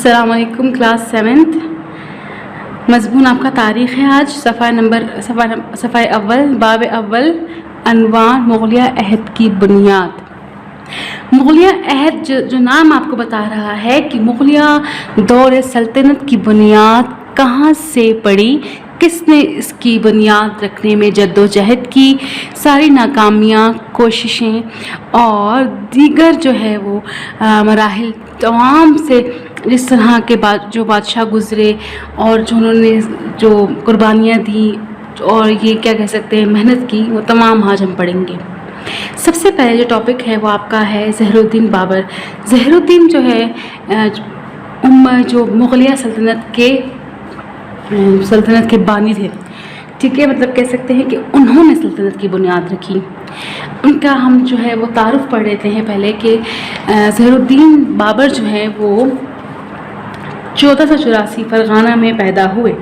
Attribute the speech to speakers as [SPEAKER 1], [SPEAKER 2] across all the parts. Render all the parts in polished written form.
[SPEAKER 1] السلام علیکم کلاس 7 مضمون آپ کا تاریخ ہے. آج صفحہ اول باب اول عنوان مغلیہ عہد کی بنیاد. مغلیہ عہد جو نام آپ کو بتا رہا ہے کہ مغلیہ دور سلطنت کی بنیاد کہاں سے پڑی, کس نے اس کی بنیاد رکھنے میں جد و جہد کی, ساری ناکامیاں, کوششیں اور دیگر جو ہے وہ مراحل تمام سے جس طرح کے جو بادشاہ گزرے اور جو انہوں نے جو قربانیاں دیں اور یہ کیا کہہ سکتے ہیں محنت کی, وہ تمام آج ہم پڑھیں گے. سب سے پہلے جو ٹاپک ہے وہ آپ کا ہے زہر الدین بابر. زہر الدین جو ہے جو مغلیہ سلطنت کے بانی تھے, ٹھیک ہے, مطلب کہہ سکتے ہیں کہ انہوں نے سلطنت کی بنیاد رکھی. ان کا ہم جو ہے وہ تعارف پڑھ لیتے ہیں پہلے کہ زہر الدین بابر جو ہے وہ 1484 فرغانہ میں پیدا ہوئے.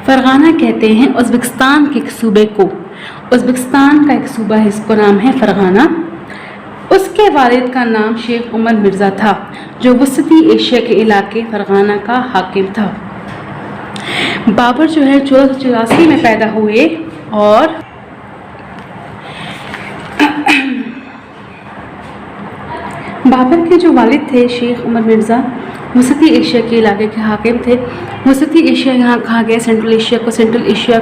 [SPEAKER 1] فرغانہ کہتے ہیں ازبکستان کے ایک صوبے کو. ازبکستان کا ایک صوبہ ہے, اس کو نام ہے فرغانہ. اس کے والد کا نام شیخ عمر مرزا تھا جو وسطی ایشیا کے علاقے فرغانہ کا حاکم تھا. بابر جو ہے 1484 میں پیدا ہوئے اور بابر کے جو والد تھے شیخ عمر مرزا وسطی ایشیا کے علاقے کے حاکم تھے. وسطی ایشیا یہاں کہا گیا سینٹرل ایشیا کو. سینٹرل ایشیا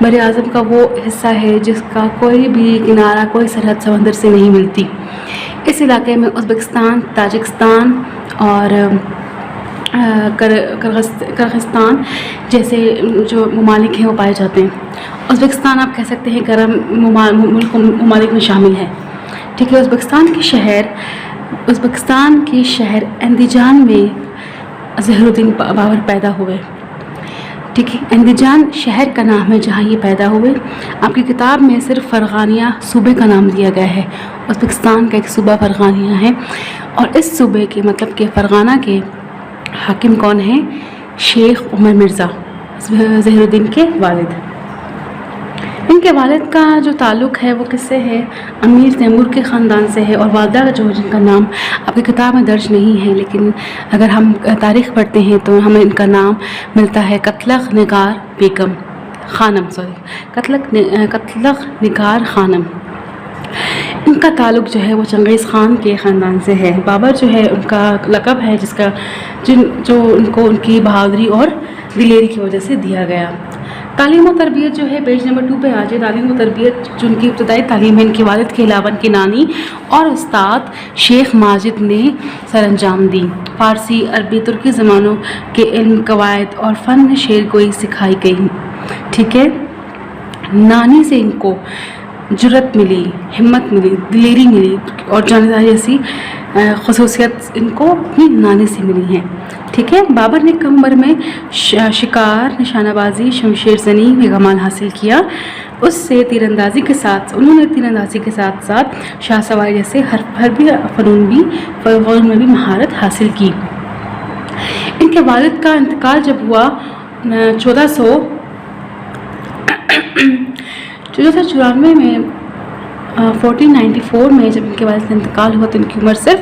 [SPEAKER 1] بر اعظم کا وہ حصہ ہے جس کا کوئی بھی کنارہ, کوئی سرحد سمندر سے نہیں ملتی. اس علاقے میں ازبکستان, تاجکستان اور کرغستان جیسے جو ممالک ہیں وہ پائے جاتے ہیں. ازبکستان آپ کہہ سکتے ہیں گرم ممالک میں شامل ہے, ٹھیک ہے. ازبکستان کے شہر اندیجان میں زہر الدین بابر پیدا ہوئے, ٹھیک ہے. اندیجان شہر کا نام ہے جہاں یہ پیدا ہوئے. آپ کی کتاب میں صرف فرغانیہ صوبے کا نام دیا گیا ہے. ازبکستان کا ایک صوبہ فرغانیہ ہے اور اس صوبے کے مطلب کہ فرغانہ کے حاکم کون ہیں؟ شیخ عمر مرزا, زہر الدین کے والد. ان کے والد کا جو تعلق ہے وہ کس سے ہے؟ امیر تیمور کے خاندان سے ہے. اور والدہ کا جن کا نام آپ کی کتاب میں درج نہیں ہے, لیکن اگر ہم تاریخ پڑھتے ہیں تو ہمیں ان کا نام ملتا ہے قتلغ نگار بیگم خانم, قتلغ نگار خانم. ان کا تعلق جو ہے وہ چنگیز خان کے خاندان سے ہے. بابر جو ہے ان کا لقب ہے جس کا جو ان کو ان کی بہادری اور دلیری کی وجہ سے دیا گیا. تعلیم و تربیت جو ہے پیج نمبر 2 پہ آ جائے. تعلیم و تربیت جو ان کی ابتدائی تعلیم ہے ان کے والد کے علاوہ ان کی نانی اور استاد شیخ ماجد نے سر انجام دی. فارسی, عربی, ترکی زبانوں کے علم, قواعد اور فن شعر گوئی سکھائی گئی, ٹھیک ہے. نانی سے ان کو جرت ملی, ہمت ملی, دلیری ملی اور جانبداری جیسی خصوصیت ان کو اپنی نانی سے ملی ہیں, ٹھیک ہے. بابر نے کم عمر میں شکار, نشانہ بازی, شمشیر زنی میں کمال حاصل کیا. انہوں نے تیراندازی کے ساتھ ساتھ شاہ سواری جیسے حربی فنون میں بھی مہارت حاصل کی. ان کے والد کا انتقال جب ہوا 1494 میں 1494 میں جب ان کے والد کا انتقال ہوا تو ان کی عمر صرف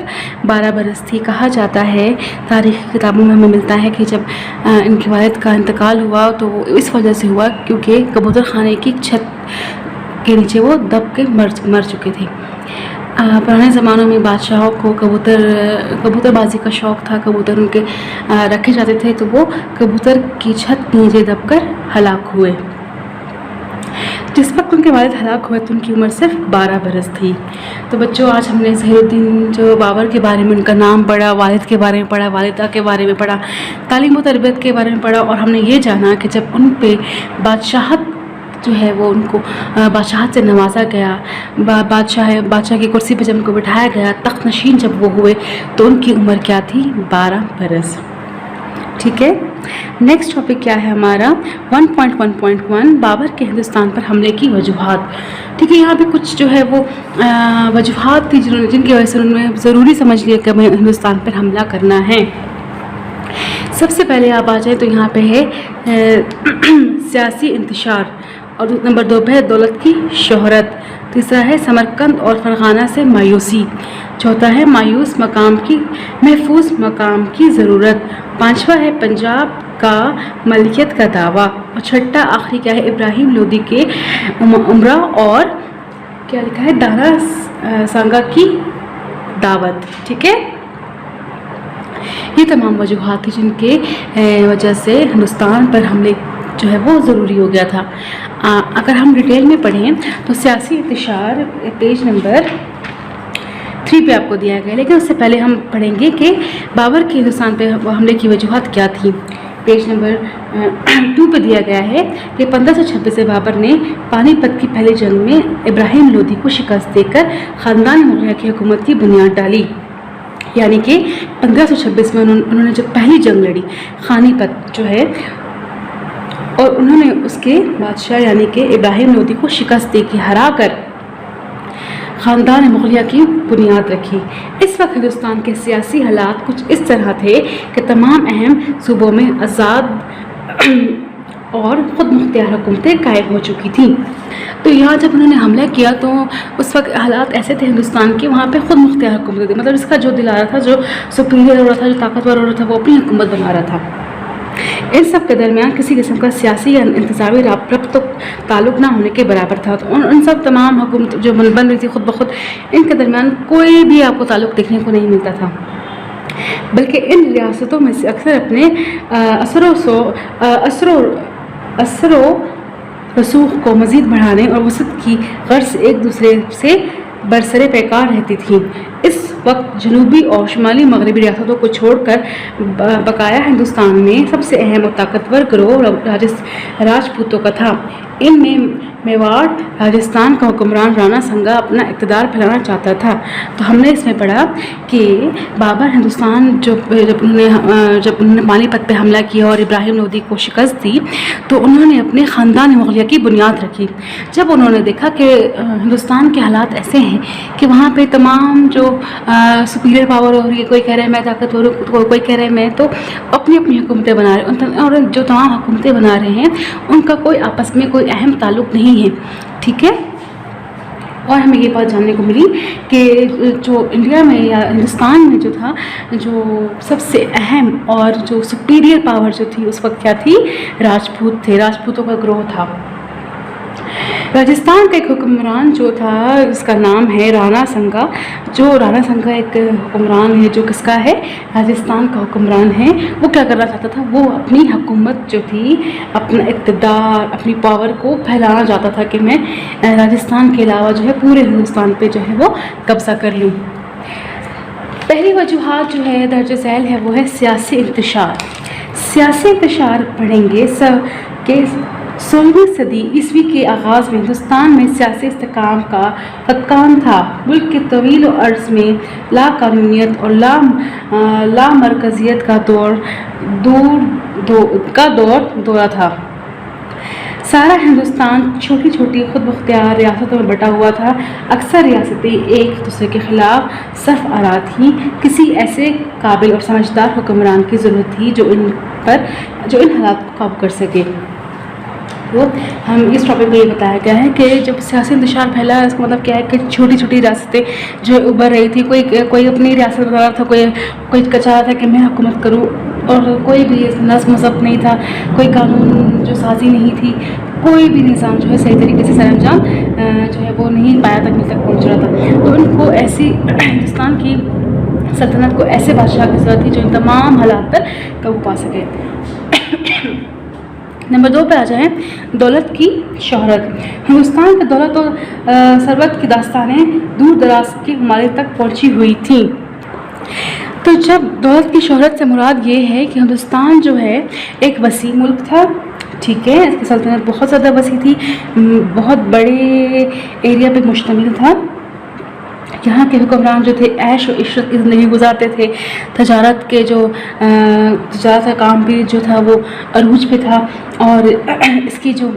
[SPEAKER 1] 12 برس تھی. کہا جاتا ہے تاریخی کتابوں میں ہمیں ملتا ہے کہ جب ان کے والد کا انتقال ہوا تو وہ اس وجہ سے ہوا کیونکہ کبوتر خانے کی چھت کے نیچے وہ دب کے مر چکے تھے. پرانے زمانوں میں بادشاہوں کو کبوتر بازی کا شوق تھا. کبوتر ان کے رکھے جاتے تھے تو وہ کبوتر کی چھت کے نیچے دب کر ہلاک ہوئے. جس وقت ان کے والد ہلاک ہوئے تو ان کی عمر صرف 12 برس تھی. تو بچوں آج ہم نے زہر الدین جو بابر کے بارے میں ان کا نام پڑھا, والد کے بارے میں پڑھا, والدہ کے بارے میں پڑھا, تعلیم و تربیت کے بارے میں پڑھا اور ہم نے یہ جانا کہ جب ان پہ بادشاہت جو ہے وہ ان کو بادشاہت سے نوازا گیا, بادشاہ کی کرسی پہ جب ان کو بٹھایا گیا, تخت نشین جب وہ ہوئے تو ان کی عمر کیا تھی؟ 12 برس, ٹھیک ہے. نیکسٹ ٹاپک کیا ہے ہمارا 1.1.1 بابر کے ہندوستان پر حملے کی وجوہات, ٹھیک ہے. یہاں بھی کچھ جو ہے وہ وجوہات تھی جن کی وجہ سے انہوں نے ضروری سمجھ لیا کہ ہمیں ہندوستان پر حملہ کرنا ہے. سب سے پہلے آپ آ جائیں تو یہاں پہ ہے سیاسی انتشار. اور نمبر 2 پہ ہے دولت کی شہرت. تیسرا ہے سمرقند اور فرغانہ سے مایوسی. چوتھا ہے مایوس مقام کی محفوظ مقام کی ضرورت. پانچواں ہے پنجاب کا ملکیت کا دعویٰ. اور چھٹا آخری کیا ہے ابراہیم لودھی کے عمرہ اور کیا لکھا ہے دانا سانگا کی دعوت. ٹھیک ہے، یہ تمام وجوہات تھی جن کے وجہ سے ہندوستان پر حملے جو ہے وہ ضروری ہو گیا تھا. اگر ہم ڈیٹیل میں پڑھیں تو سیاسی انتشار پیج نمبر 3 پہ آپ کو دیا گیا، لیکن اس سے پہلے ہم پڑھیں گے کہ بابر کے ہندوستان پہ حملے کی وجوہات کیا تھیں. پیج نمبر 2 پہ دیا گیا ہے کہ 1526 سے بابر نے پانی پت کی پہلی جنگ میں ابراہیم لودھی کو شکست دے کر خاندان مغلیہ کی حکومت کی بنیاد ڈالی. یعنی کہ 1526 میں انہوں نے جب پہلی جنگ لڑی خانی پت جو ہے، اور انہوں نے اس کے بادشاہ یعنی کہ ابراہیم لودھی کو شکست دے کے ہرا کر خاندان مغلیہ کی بنیاد رکھی. اس وقت ہندوستان کے سیاسی حالات کچھ اس طرح تھے کہ تمام اہم صوبوں میں آزاد اور خود مختار حکومتیں قائم ہو چکی تھیں. تو یہاں جب انہوں نے حملہ کیا تو اس وقت حالات ایسے تھے ہندوستان کے، وہاں پہ خود مختار حکومتیں تھی، مطلب اس کا جو دل آ رہا تھا، جو سپیریئر ہو رہا تھا، جو طاقتور ہو رہا تھا، وہ اپنی حکومت بنا رہا تھا. ان سب کے درمیان کسی قسم کا سیاسی یا انتظامی ربط تعلق نہ ہونے کے برابر تھا. تو ان سب تمام حکومت جو بن رہی تھی خود بخود، ان کے درمیان کوئی بھی آپ کو تعلق دیکھنے کو نہیں ملتا تھا، بلکہ ان ریاستوں میں سے اکثر اپنے اثر و رسوخ کو مزید بڑھانے اور وسعت کی غرض سے ایک دوسرے سے برسر پیکار رہتی تھیں. اس وقت جنوبی اور شمالی مغربی ریاستوں کو چھوڑ کر بقایا ہندوستان میں سب سے اہم اور طاقتور گروہ راجپوتوں کا تھا. ان میں میواڑ راجستھان کا حکمران رانا سنگا اپنا اقتدار پھیلانا چاہتا تھا. تو ہم نے اس میں پڑھا کہ بابر ہندوستان جب انہوں نے پانی پت پہ حملہ کیا اور ابراہیم لودھی کو شکست دی تو انہوں نے اپنے خاندان مغلیہ کی بنیاد رکھی. جب انہوں نے دیکھا کہ ہندوستان کے حالات ایسے ہیں کہ وہاں پہ تمام جو سپیریئر پاور ہو رہی ہے، کوئی کہہ رہا ہے میں طاقتور ہوں، کوئی کہہ رہا ہے میں، تو اپنی اپنی حکومتیں بنا رہے ہیں، اور جو تمام حکومتیں بنا رہے ہیں ان کا کوئی آپس میں کوئی اہم تعلق نہیں ہے. ٹھیک ہے، اور ہمیں یہ بات جاننے کو ملی کہ جو انڈیا میں یا ہندوستان میں جو تھا، جو سب سے اہم اور جو سپیریئر پاور جو تھی اس وقت کیا تھی، راجپوت تھے، راجپوتوں کا گروہ تھا. راجستھان کا ایک حکمران جو تھا اس کا نام ہے رانا سنگا. جو رانا سنگا ایک حکمران ہے جو کس کا ہے، راجستھان کا حکمران ہے. وہ کیا کرنا چاہتا تھا، وہ اپنی حکومت جو تھی، اپنا اقتدار، اپنی پاور کو پھیلانا چاہتا تھا کہ میں راجستھان کے علاوہ جو ہے پورے ہندوستان پہ جو ہے وہ قبضہ کر لوں. پہلی وجوہات جو ہے درج ذیل ہے وہ ہے سیاسی انتشار. سیاسی انتشار پڑھیں گے کہ 16ویں صدی عیسوی کے آغاز میں ہندوستان میں سیاسی استحکام کا فقدان تھا. ملک کے طویل عرص میں لا قانونیت اور لا مرکزیت کا دورہ تھا. سارا ہندوستان چھوٹی چھوٹی خود مختار ریاستوں میں بٹا ہوا تھا. اکثر ریاستیں ایک دوسرے کے خلاف صف آرا تھیں. کسی ایسے قابل اور سمجھدار حکمران کی ضرورت تھی جو ان حالات کو قابو کر سکے. تو ہم اس ٹاپک میں یہ بتایا گیا ہے کہ جب سیاسی انتشار پھیلا ہے اس کا مطلب کیا ہے کہ چھوٹی چھوٹی ریاستیں جو ابھر رہی تھی، کوئی اپنی ریاست بنا رہا تھا، کوئی چاہ رہا تھا کہ میں حکومت کروں، اور کوئی بھی نظم ضبط نہیں تھا، کوئی قانون جو سازی نہیں تھی، کوئی بھی نظام جو ہے صحیح طریقے سے سر انجام جو ہے وہ نہیں پایا تک پہنچ رہا تھا. تو ان کو ایسی ہندوستان کی سلطنت کو ایسے بادشاہ کی ضرورت تھی جو ان تمام حالات پر قابو پا سکے. نمبر 2 پہ آ جائیں، دولت کی شہرت. ہندوستان کی دولت اور ثروت کی داستانیں دور دراز کی ممالک تک پہنچی ہوئی تھیں. تو جب دولت کی شہرت سے مراد یہ ہے کہ ہندوستان جو ہے ایک وسیع ملک تھا. ٹھیک ہے، اس کی سلطنت بہت زیادہ وسیع تھی، بہت بڑے ایریا پہ مشتمل تھا. یہاں کے حکمران جو تھے عیش و عشرت کی زندگی گزارتے تھے. تجارت کا کام بھی جو تھا وہ عروج پہ تھا، اور اس کی جو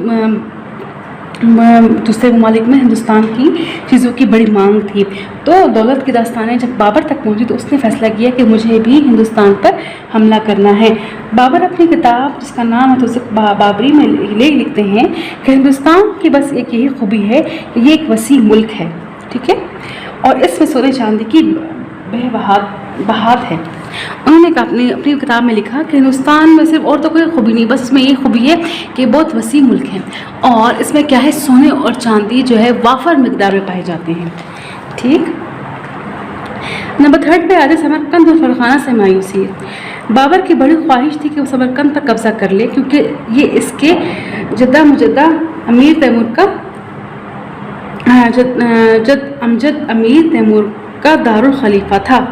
[SPEAKER 1] دوسرے ممالک میں ہندوستان کی چیزوں کی بڑی مانگ تھی، تو دولت کی داستانیں جب بابر تک پہنچی تو اس نے فیصلہ کیا کہ مجھے بھی ہندوستان پر حملہ کرنا ہے۔ بابر اپنی کتاب جس کا نام ہے توسیق بابری میں لکھتے ہیں کہ ہندوستان کی بس ایک یہی خوبی ہے کہ یہ ایک وسیع ملک ہے، ٹھیک ہے، اور اس میں سونے چاندی کی بہات ہے۔ انہوں نے اپنی کتاب میں لکھا کہ ہندوستان میں صرف اور تو کوئی خوبی نہیں، بس اس میں یہ خوبی ہے کہ بہت وسیع ملک ہے اور اس میں کیا ہے، سونے اور چاندی جو ہے وافر مقدار میں پائے جاتے ہیں، ٹھیک۔ نمبر 3 پہ آتے سمرقند اور فرغانہ سے مایوسی۔ بابر کی بڑی خواہش تھی کہ وہ سمرقند پر قبضہ کر لے کیونکہ یہ اس کے جدہ مجدہ امیر تیمور کا امجد امیر تیمور کا دارالخلیفہ تھا۔